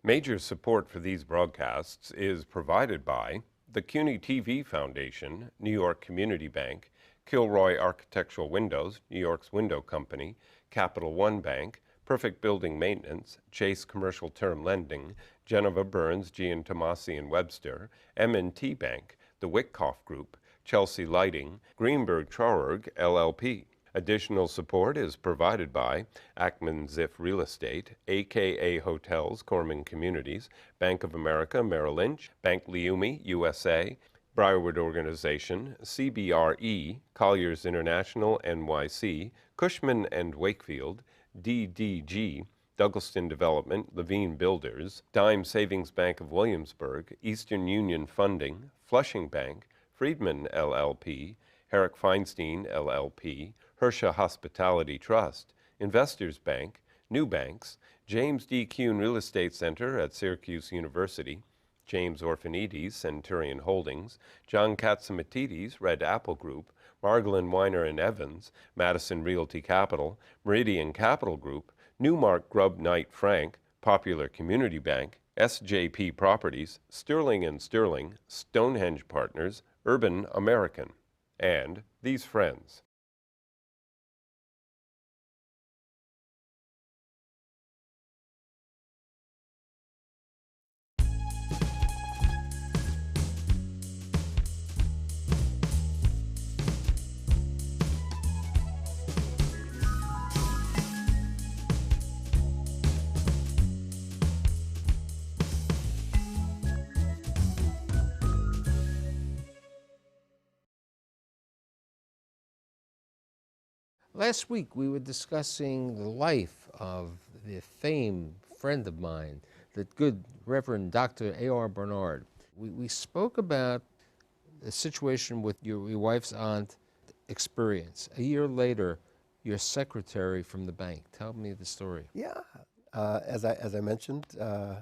Major support for these broadcasts is provided by the CUNY TV Foundation, New York Community Bank, Kilroy Architectural Windows, New York's window company, Capital One Bank, Perfect Building Maintenance, Chase Commercial Term Lending, Geneva Burns, Gian Tomasi and Webster, M&T Bank, the Wyckoff Group, Chelsea Lighting, Greenberg Traurig, LLP. Additional support is provided by Ackman Ziff Real Estate, AKA Hotels, Corman Communities, Bank of America, Merrill Lynch, Bank Leumi, USA, Briarwood Organization, CBRE, Colliers International, NYC, Cushman & Wakefield, DDG, Douglaston Development, Levine Builders, Dime Savings Bank of Williamsburg, Eastern Union Funding, Flushing Bank, Friedman LLP, Herrick Feinstein LLP, Hersha Hospitality Trust, Investors Bank, New Banks, James D. Kuhn Real Estate Center at Syracuse University, James Orphanides, Centurion Holdings, John Katsimatidis, Red Apple Group, Margolin Weiner and Evans, Madison Realty Capital, Meridian Capital Group, Newmark Grubb Knight Frank, Popular Community Bank, SJP Properties, Sterling and Sterling, Stonehenge Partners, Urban American, and these friends. Last week we were discussing the life of the famed friend of mine, the good Reverend Dr. A.R. Bernard. We spoke about the situation with your wife's aunt experience. A year later, your secretary from the bank. Tell me the story. Yeah, as I mentioned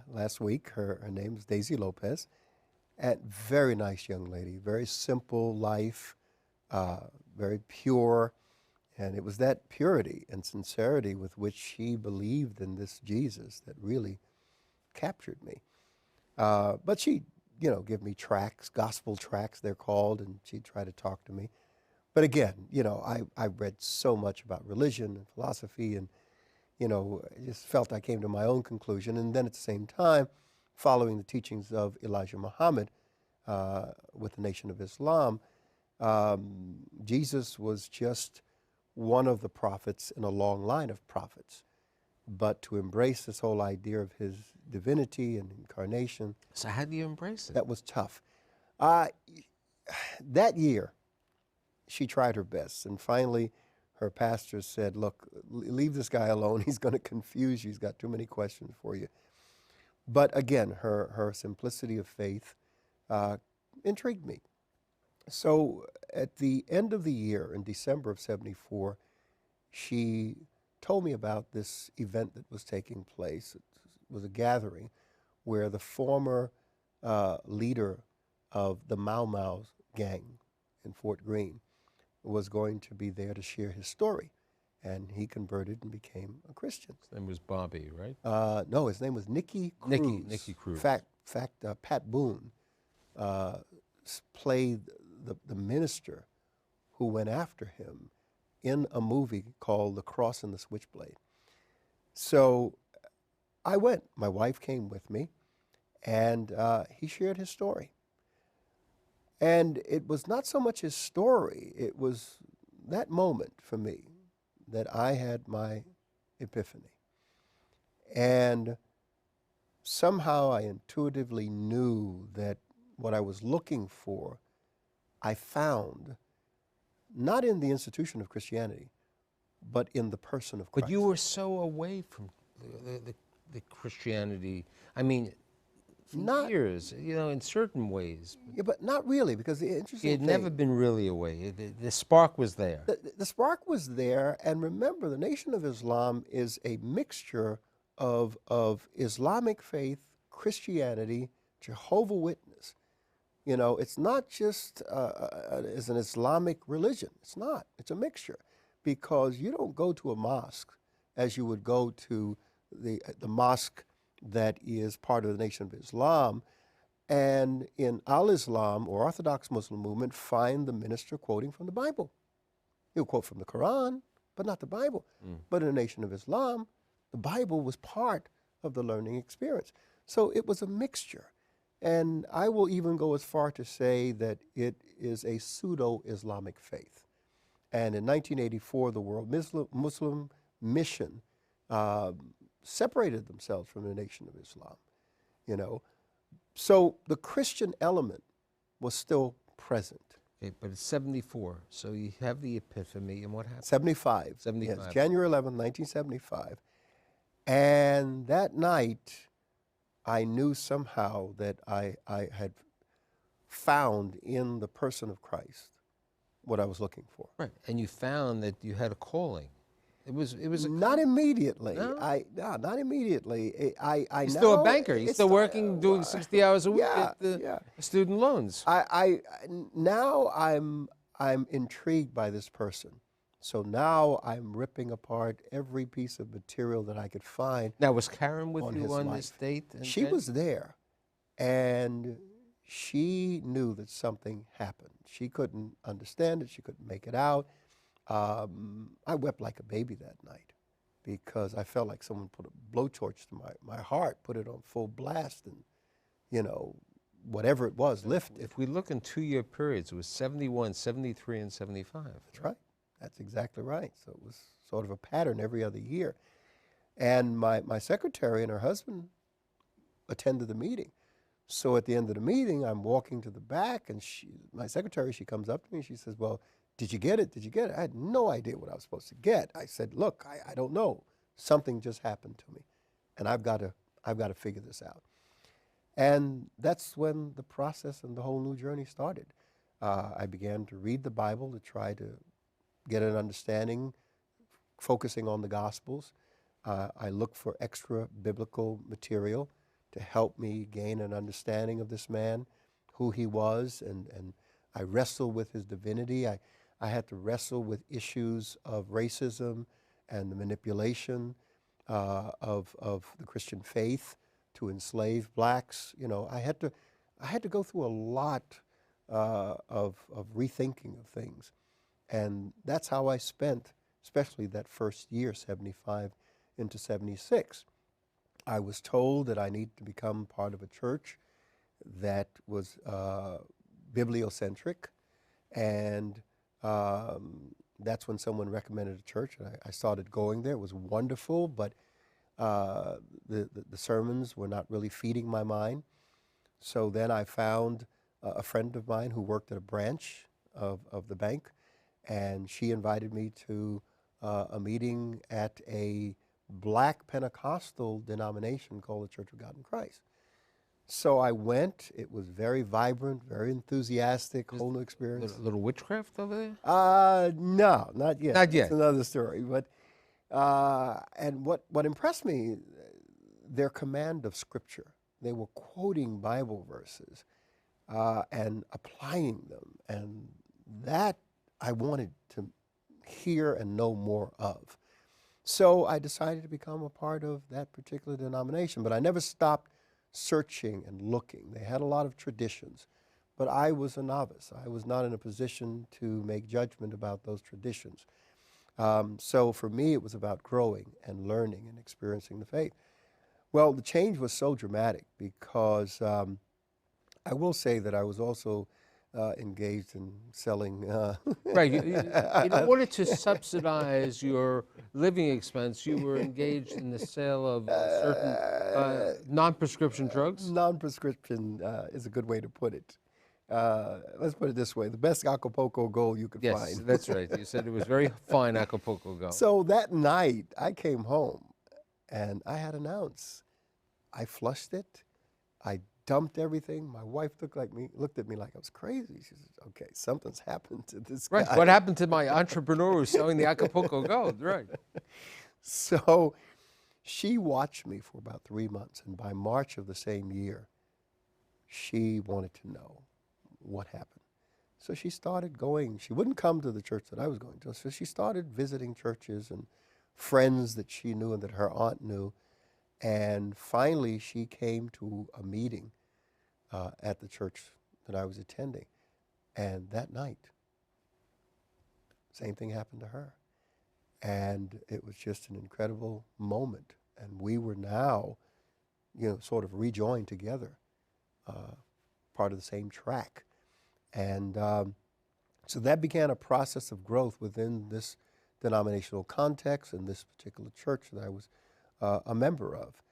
last week, her name is Daisy Lopez, and very nice young lady, very simple life, very pure. And it was that purity and sincerity with which she believed in this Jesus that really captured me. But she, give me tracts, gospel tracts they're called, and she'd try to talk to me. But again, I read so much about religion and philosophy, and, I just felt I came to my own conclusion. And then at the same time, following the teachings of Elijah Muhammad with the Nation of Islam, Jesus was just one of the prophets in a long line of prophets. But to embrace this whole idea of his divinity and incarnation. So how do you embrace it? That was tough. That year, she tried her best. And finally, her pastor said, look, leave this guy alone. He's going to confuse you. He's got too many questions for you. But again, her simplicity of faith intrigued me. So at the end of the year, in December of '74, she told me about this event that was taking place. It was a gathering where the former leader of the Mau Mau gang in Fort Greene was going to be there to share his story. And he converted and became a Christian. His name was Bobby, right? No, his name was Nicky Cruz. Nicky Cruz. Fact, Pat Boone played the minister who went after him in a movie called The Cross and the Switchblade. So I went. My wife came with me, and he shared his story. And it was not so much his story, it was that moment for me that I had my epiphany. And somehow I intuitively knew that what I was looking for, I found not in the institution of Christianity, but in the person of Christ. But you were so away from the Christianity. I mean, for years, in certain ways. Yeah, but not really, because the interesting It had thing, never been really away. The spark was there. The spark was there, and remember, the Nation of Islam is a mixture of Islamic faith, Christianity, Jehovah's Witness. It's not just as an Islamic religion. It's not. It's a mixture, because you don't go to a mosque as you would go to the mosque that is part of the Nation of Islam. And in Al-Islam, or Orthodox Muslim movement, find the minister quoting from the Bible. He'll quote from the Quran, but not the Bible. But in the Nation of Islam, the Bible was part of the learning experience. So it was a mixture. And I will even go as far to say that it is a pseudo-Islamic faith. And in 1984, the World Muslim Mission separated themselves from the Nation of Islam, you know. So the Christian element was still present. Okay, but it's 74, so you have the Epiphany, and what happened? 75. 75. Yes, January 11, 1975. And that night, I knew somehow that I had found in the person of Christ what I was looking for. Right, and you found that you had a calling. It was a Not immediately. No? Not immediately. You're still a banker. You're still working, doing 60 hours a week at the student loans. Now I'm intrigued by this person. So now I'm ripping apart every piece of material that I could find. Now, was Karen with you on life. this date? She was there, and she knew that something happened. She couldn't understand it. She couldn't make it out. I wept like a baby that night because I felt like someone put a blowtorch to my heart, put it on full blast, and, you know, whatever it was, lifted. If we look in 2-year periods, it was 71, 73, and 75. That's right. That's exactly right. So it was sort of a pattern every other year. And my secretary and her husband attended the meeting. So at the end of the meeting, I'm walking to the back, and my secretary, she comes up to me and she says, well, did you get it? Did you get it? I had no idea what I was supposed to get. I said, look, I don't know. Something just happened to me, and I've got to figure this out. And that's when the process and the whole new journey started. I began to read the Bible to try to get an understanding, focusing on the Gospels. I looked for extra biblical material to help me gain an understanding of this man, who he was, and I wrestled with his divinity. I had to wrestle with issues of racism and the manipulation of the Christian faith to enslave blacks. You know, I had to go through a lot of rethinking of things. And that's how I spent, especially that first year, 75 into 76. I was told that I needed to become part of a church that was bibliocentric, and that's when someone recommended a church, and I started going there. It was wonderful, but the sermons were not really feeding my mind. So then I found a friend of mine who worked at a branch of the bank, and she invited me to a meeting at a black Pentecostal denomination called the Church of God in Christ. So I went. It was very vibrant, very enthusiastic, whole new experience. A little witchcraft over there? No, not yet. Not yet. It's another story. But and what impressed me, their command of Scripture. They were quoting Bible verses and applying them, and that I wanted to hear and know more of. So I decided to become a part of that particular denomination, but I never stopped searching and looking. They had a lot of traditions, but I was a novice. I was not in a position to make judgment about those traditions. So for me, it was about growing and learning and experiencing the faith. Well, the change was so dramatic because I will say that I was also engaged in selling. Right. In order to subsidize your living expense, you were engaged in the sale of certain non-prescription drugs? Non-prescription is a good way to put it. Let's put it this way, the best Acapulco gold you could find. Yes, that's right. You said it was very fine Acapulco gold. So that night, I came home, and I had an ounce. I flushed it. I dumped everything. My wife looked at me like I was crazy. She said, okay, something's happened to this guy. Right. What happened to my entrepreneur who's selling the Acapulco gold? Right. So she watched me for about 3 months, and by March of the same year, she wanted to know what happened. So she started going. She wouldn't come to the church that I was going to, so she started visiting churches and friends that she knew and that her aunt knew. And finally, she came to a meeting at the church that I was attending. And that night, same thing happened to her. And it was just an incredible moment. And we were now, sort of rejoined together, part of the same track. And so that began a process of growth within this denominational context and this particular church that I was a member of.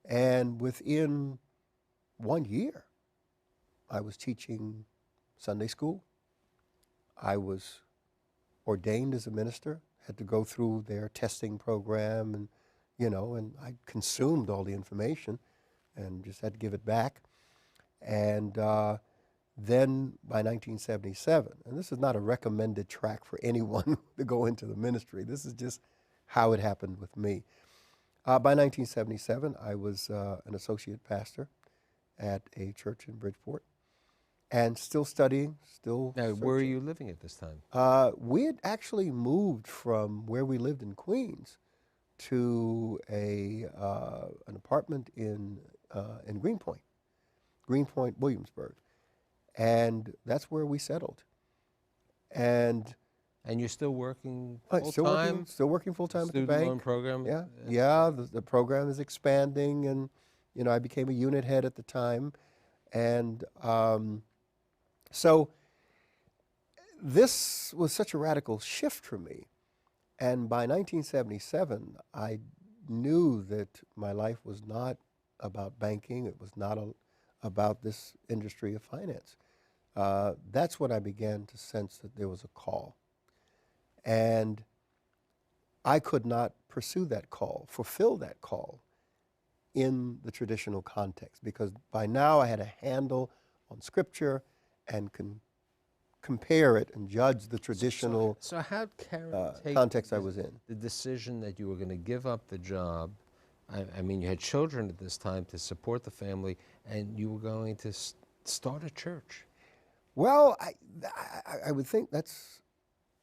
And within 1 year, I was teaching Sunday school. I was ordained as a minister, had to go through their testing program, and and I consumed all the information and just had to give it back. And then by 1977, and this is not a recommended track for anyone to go into the ministry, this is just how it happened with me. By 1977, I was an associate pastor at a church in Bridgeport, and still studying, still Now, searching. where are you living at this time? We had actually moved from where we lived in Queens to an apartment in Greenpoint, Williamsburg, and that's where we settled. And you're still working still full-time? still working full time at the Student bank. loan program? Yeah. The program is expanding, and I became a unit head at the time, and so this was such a radical shift for me. And by 1977, I knew that my life was not about banking. It was not about this industry of finance. That's when I began to sense that there was a call. And I could not pursue that call, fulfill that call in the traditional context, because by now I had a handle on Scripture and can compare it and judge the traditional So how'd Karen take context I was in. the decision that you were going to give up the job? I mean, you had children at this time to support the family, and you were going to start a church. Well, I would think that's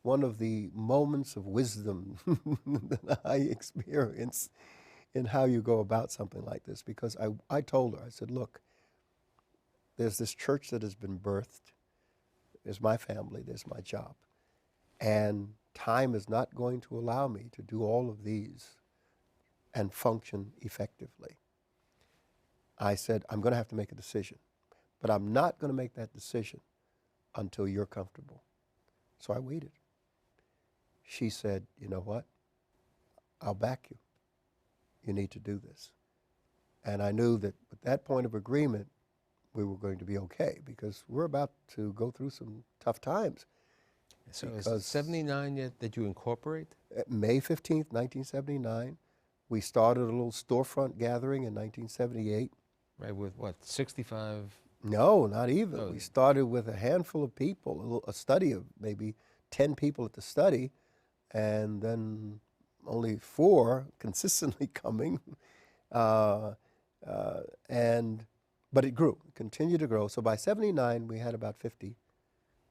one of the moments of wisdom that I experience in how you go about something like this, because I told her, I said, look, there's this church that has been birthed. There's my family, there's my job. And time is not going to allow me to do all of these and function effectively. I said, I'm going to have to make a decision, but I'm not going to make that decision until you're comfortable. So I waited. She said, you know what? I'll back you. You need to do this. And I knew that with that point of agreement, we were going to be okay, because we're about to go through some tough times. So is it 79 yet that you incorporate? May 15th, 1979, we started a little storefront gathering in 1978. Right, with what, 65? No, not even. Oh. We started with a handful of people, a study of maybe 10 people at the study, and then only 4 consistently coming. But it grew, continued to grow. So by 79, we had about 50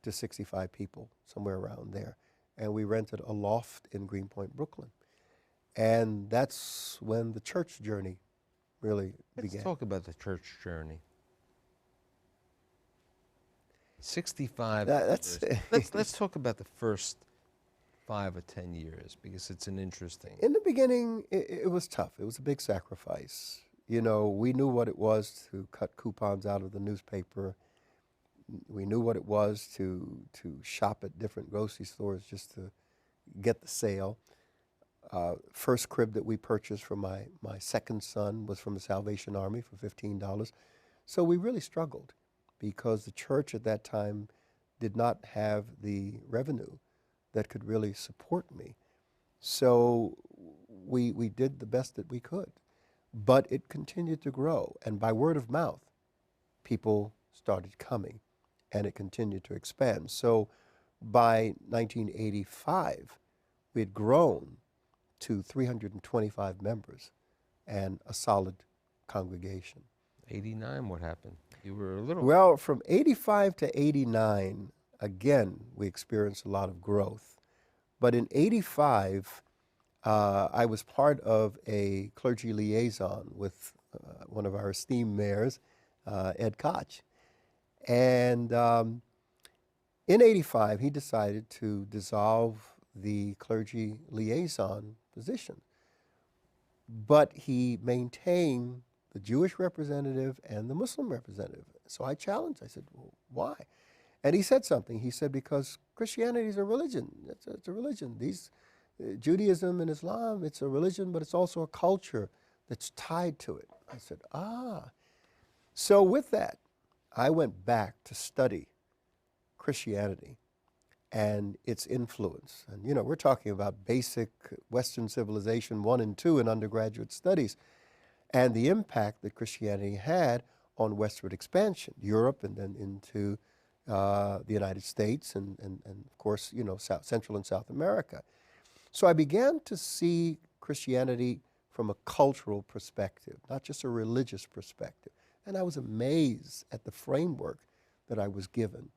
to 65 people, somewhere around there. And we rented a loft in Greenpoint, Brooklyn. And that's when the church journey really began. Let's talk about the church journey. 65. Let's talk about the first 5 or 10 years, because it's an interesting. In the beginning, it was tough. It was a big sacrifice. We knew what it was to cut coupons out of the newspaper. We knew what it was to shop at different grocery stores just to get the sale. First crib that we purchased for my second son was from the Salvation Army for $15. So we really struggled, because the church at that time did not have the revenue that could really support me. So we did the best that we could. But it continued to grow, and by word of mouth, people started coming, and it continued to expand. So by 1985, we had grown to 325 members and a solid congregation. 89, what happened? You were a little... Well, from 85 to 89, again, we experienced a lot of growth. But in 85, I was part of a clergy liaison with one of our esteemed mayors, Ed Koch. And in '85, he decided to dissolve the clergy liaison position. But he maintained the Jewish representative and the Muslim representative. So I challenged. I said, well, why? And he said something. He said, because Christianity is a religion. It's a religion. Judaism and Islam, it's a religion, but it's also a culture that's tied to it. I said, ah. So with that, I went back to study Christianity and its influence. And, you know, we're talking about basic Western civilization 1 and 2 in undergraduate studies, and the impact that Christianity had on westward expansion, Europe and then into the United States and of course, you know, Central and South America. So I began to see Christianity from a cultural perspective, not just a religious perspective. And I was amazed at the framework that I was given.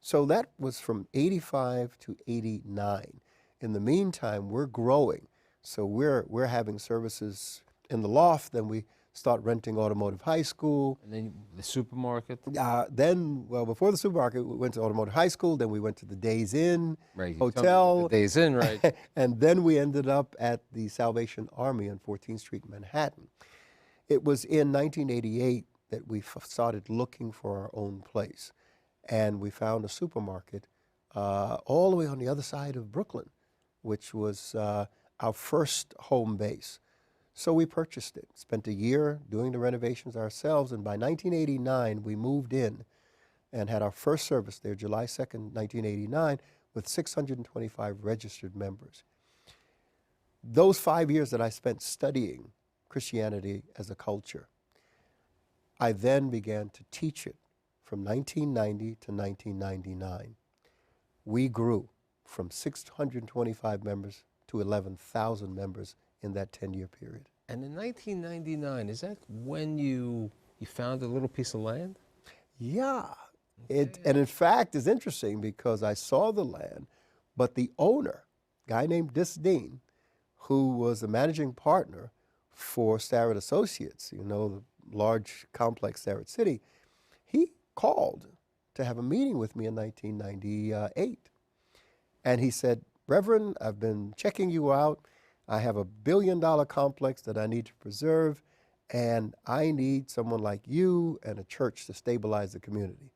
So that was from '85 to '89. In the meantime, we're growing. So we're having services in the loft, then we start renting Automotive High School. And then the supermarket? Well, before the supermarket, we went to Automotive High School, then we went to the Days Inn Right. Hotel. The Days Inn, right. And then we ended up at the Salvation Army on 14th Street, Manhattan. It was in 1988 that we started looking for our own place. And we found a supermarket all the way on the other side of Brooklyn, which was our first home base. So we purchased it, spent a year doing the renovations ourselves, and by 1989 we moved in and had our first service there, July 2nd, 1989, with 625 registered members. Those 5 years that I spent studying Christianity as a culture, I then began to teach it from 1990 to 1999. We grew from 625 members to 11,000 members in that 10-year period. And in 1999, is that when you found a little piece of land? Yeah. And in fact, it's interesting because I saw the land, but the owner, a guy named Disdean, who was the managing partner for Starrett Associates, you know, the large complex Starrett City, he called to have a meeting with me in 1998. And he said, Reverend, I've been checking you out. I have $1 billion complex that I need to preserve, and I need someone like you and a church to stabilize the community.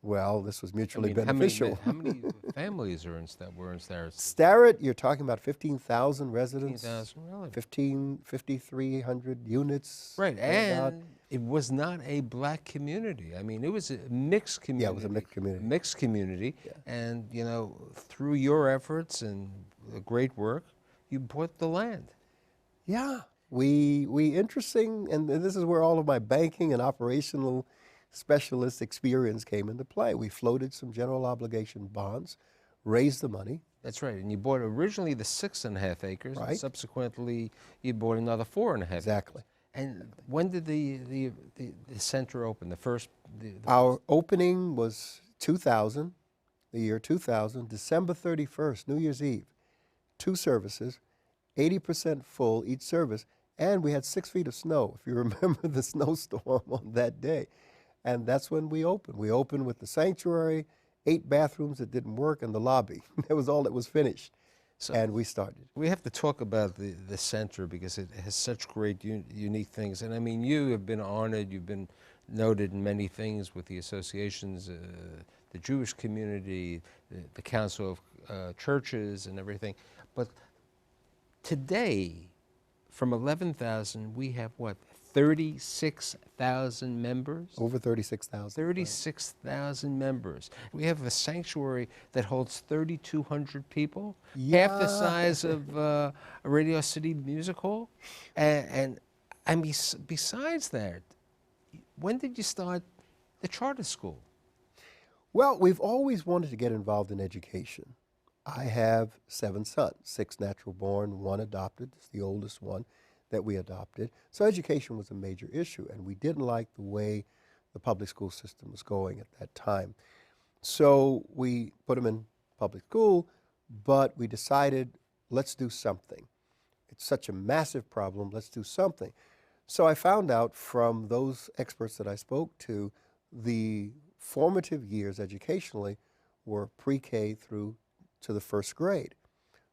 Well, this was mutually beneficial. How many families were in Starrett? Starrett, you're talking about 15,000 residents. 15,000, really? 5,300 units. Right, and it was not a black community. I mean, it was a mixed community. Yeah, it was a mixed community. Mixed community, yeah. And, you know, through your efforts and the great work, you bought the land. Yeah, we interesting, and this is where all of my banking and operational specialist experience came into play. We floated some general obligation bonds, raised the money. That's right, and you bought originally the 6.5 acres. Right. And subsequently, you bought another 4.5 Exactly. acres. And when did the center open? The first. Our opening was 2000, the year 2000, December 31st, New Year's Eve. 2 services, 80% full each service, and we had 6 feet of snow, if you remember the snowstorm on that day. And that's when we opened. We opened with the sanctuary, 8 bathrooms that didn't work, and the lobby. That was all that was finished. So and we started. We have to talk about the center because it has such great, unique things. And I mean, you have been honored, you've been noted in many things with the associations, the Jewish community, the Council of Churches and everything. But today, from 11,000, we have what, 36,000 members? Over 36,000. 36,000 members. We have a sanctuary that holds 3,200 people, yeah. half the size of a Radio City Music Hall. And besides that, when did you start the charter school? Well, we've always wanted to get involved in education. I have 7 sons, 6 natural born, 1 adopted. It's the oldest one that we adopted. So education was a major issue, and we didn't like the way the public school system was going at that time. So we put them in public school, but we decided, let's do something. It's such a massive problem. Let's do something. So I found out from those experts that I spoke to, the formative years educationally were pre-K through to the first grade.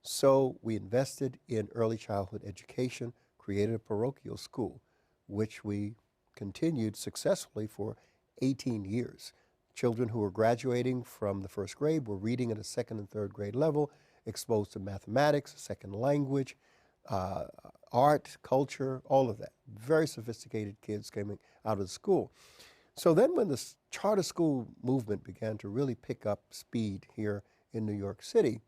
So we invested in early childhood education, created a parochial school, which we continued successfully for 18 years. Children who were graduating from the first grade were reading at a second and third grade level, exposed to mathematics, a second language, art, culture, all of that. Very sophisticated kids coming out of the school. So then when the charter school movement began to really pick up speed here in New York City,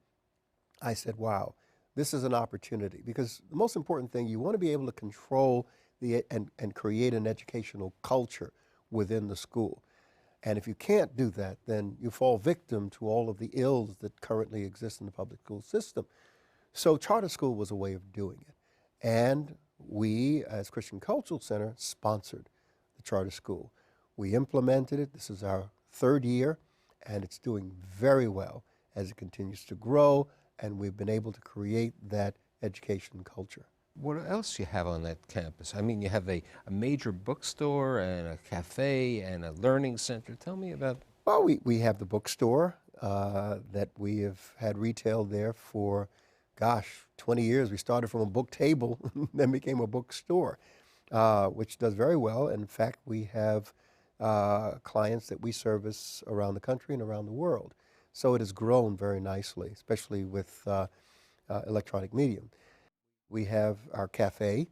I said, wow, this is an opportunity, because the most important thing, you want to be able to control and create an educational culture within the school. And if you can't do that, then you fall victim to all of the ills that currently exist in the public school system. So charter school was a way of doing it. And we, as Christian Cultural Center, sponsored the charter school. We implemented it. This is our third year, and it's doing very well as it continues to grow, and we've been able to create that education culture. What else you have on that campus? I mean, you have a major bookstore and a cafe and a learning center. Tell me about. Well, we have the bookstore that we have had retail there for, gosh, 20 years. We started from a book table, then became a bookstore, which does very well. In fact, we have clients that we service around the country and around the world. So it has grown very nicely, especially with electronic medium. We have our cafe.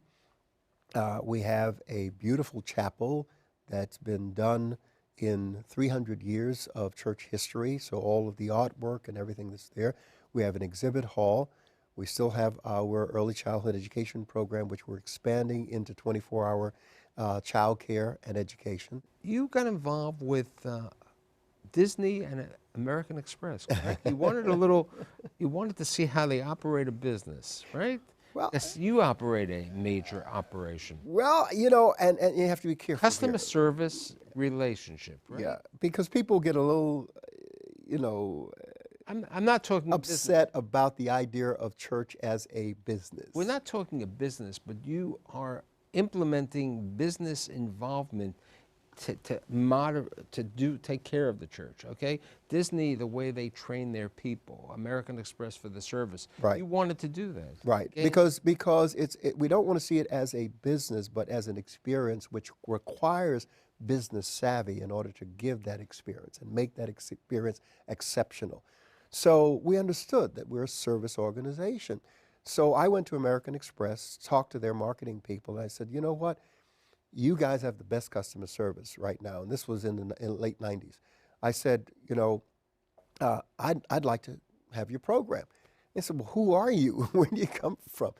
We have a beautiful chapel that's been done in 300 years of church history, so all of the artwork and everything that's there. We have an exhibit hall. We still have our early childhood education program, which we're expanding into 24-hour child care and education. You got involved with Disney and American Express, correct? You wanted to see how they operate a business, right? Well, yes, you operate a major operation. Well, you know, and you have to be careful. Customer service relationship, right? Yeah, because people get a little, you know, I'm not talking upset about the idea of church as a business. We're not talking a business, but you are implementing business involvement to take care of the church, okay? Disney, the way they train their people, American Express for the service. Right. You wanted to do that. Right, okay? because we don't want to see it as a business, but as an experience which requires business savvy in order to give that experience and make that experience exceptional. So we understood that we're a service organization. So I went to American Express, talked to their marketing people, and I said, you know what? You guys have the best customer service right now. And this was in the late 90s. I said, you know, I'd like to have your program. They said, well, who are you? Where do you come from?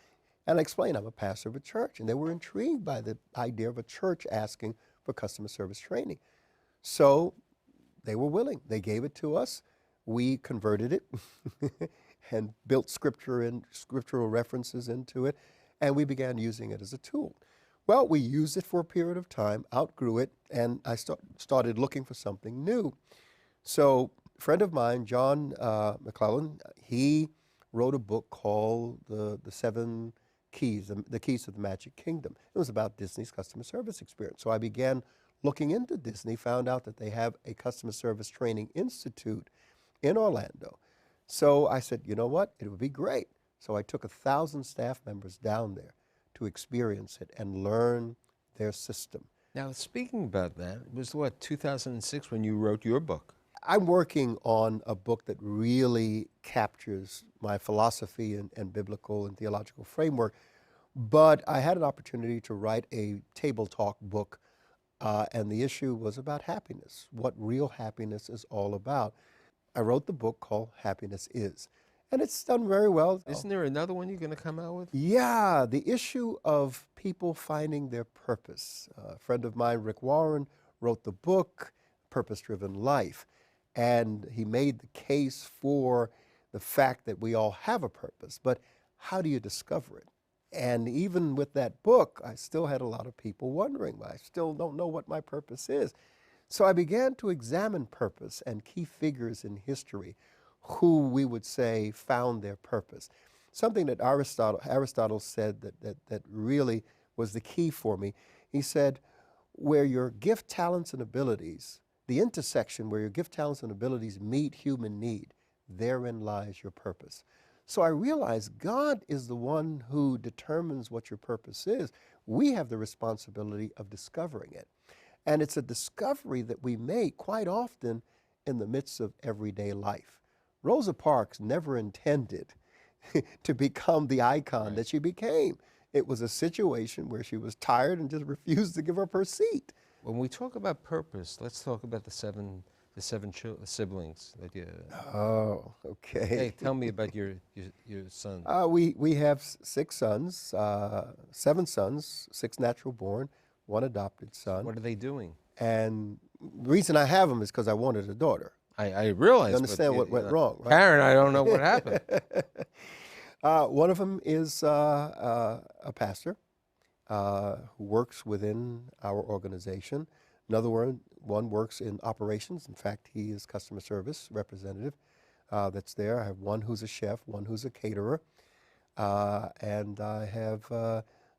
And I explained, I'm a pastor of a church. And they were intrigued by the idea of a church asking for customer service training. So they were willing. They gave it to us. We converted it and built scriptural references into it. And we began using it as a tool. Well, we used it for a period of time, outgrew it, and I started looking for something new. So a friend of mine, John McClellan, he wrote a book called The Seven Keys, the Keys to the Magic Kingdom. It was about Disney's customer service experience. So I began looking into Disney, found out that they have a customer service training institute in Orlando. So I said, you know what, it would be great. So I took 1,000 staff members down there to experience it and learn their system. Now, speaking about that, it was what, 2006 when you wrote your book? I'm working on a book that really captures my philosophy and biblical and theological framework, but I had an opportunity to write a table talk book, and the issue was about happiness, what real happiness is all about. I wrote the book called Happiness Is. And it's done very well. Isn't there another one you're going to come out with? Yeah, the issue of people finding their purpose. A friend of mine, Rick Warren, wrote the book, Purpose-Driven Life. And he made the case for the fact that we all have a purpose, but how do you discover it? And even with that book, I still had a lot of people wondering, I still don't know what my purpose is. So I began to examine purpose and key figures in history who we would say found their purpose. something that Aristotle said that really was the key for me. He said, where your gift, talents, and abilities, the intersection where your gift, talents, and abilities meet human need, therein lies your purpose. So I realized God is the one who determines what your purpose is. We have the responsibility of discovering it. And it's a discovery that we make quite often in the midst of everyday life. Rosa Parks never intended to become the icon that she became. It was a situation where she was tired and just refused to give up her seat. When we talk about purpose, let's talk about the seven siblings that you. Oh, okay. Hey, tell me about your son. We have 6 sons, 7 sons, 6 natural born, 1 adopted son. What are they doing? And the reason I have them is because I wanted a daughter. I realize. You understand what went wrong, right? Karen, I don't know what happened. One of them is a pastor who works within our organization. Another one works in operations. In fact, he is customer service representative that's there. I have one who's a chef, one who's a caterer, and I have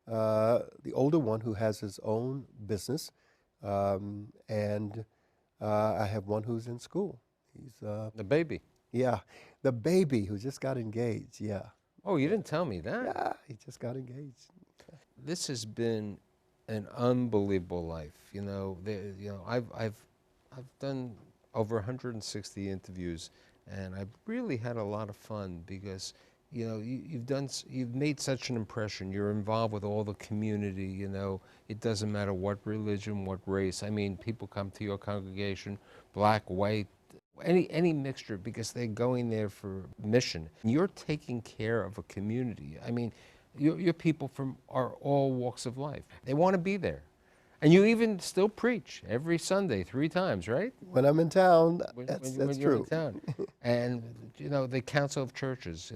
the older one who has his own business, and I have one who's in school. He's the baby. Yeah, the baby who just got engaged. Yeah. Oh, you didn't tell me that. Yeah, he just got engaged. This has been an unbelievable life. I've done over 160 interviews, and I've really had a lot of fun because you've made such an impression. You're involved with all the community. It doesn't matter what religion, what race. I mean, people come to your congregation, black, white, any mixture, because they're going there for mission. You're taking care of a community. I mean, your people are all walks of life. They want to be there. And you even still preach every Sunday 3 times, right? When I'm in town, When that's you're true. in town. And, the Council of Churches,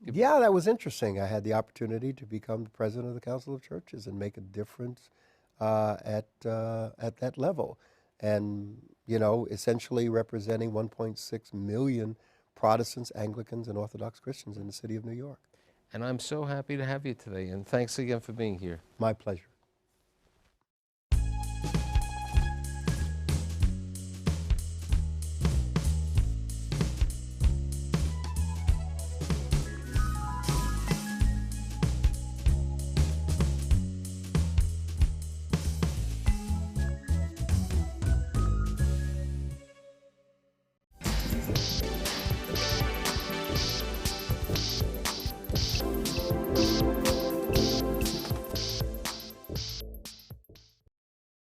Yeah, that was interesting. I had the opportunity to become the president of the Council of Churches and make a difference at that level. And, essentially representing 1.6 million Protestants, Anglicans, and Orthodox Christians in the city of New York. And I'm so happy to have you today. And thanks again for being here. My pleasure.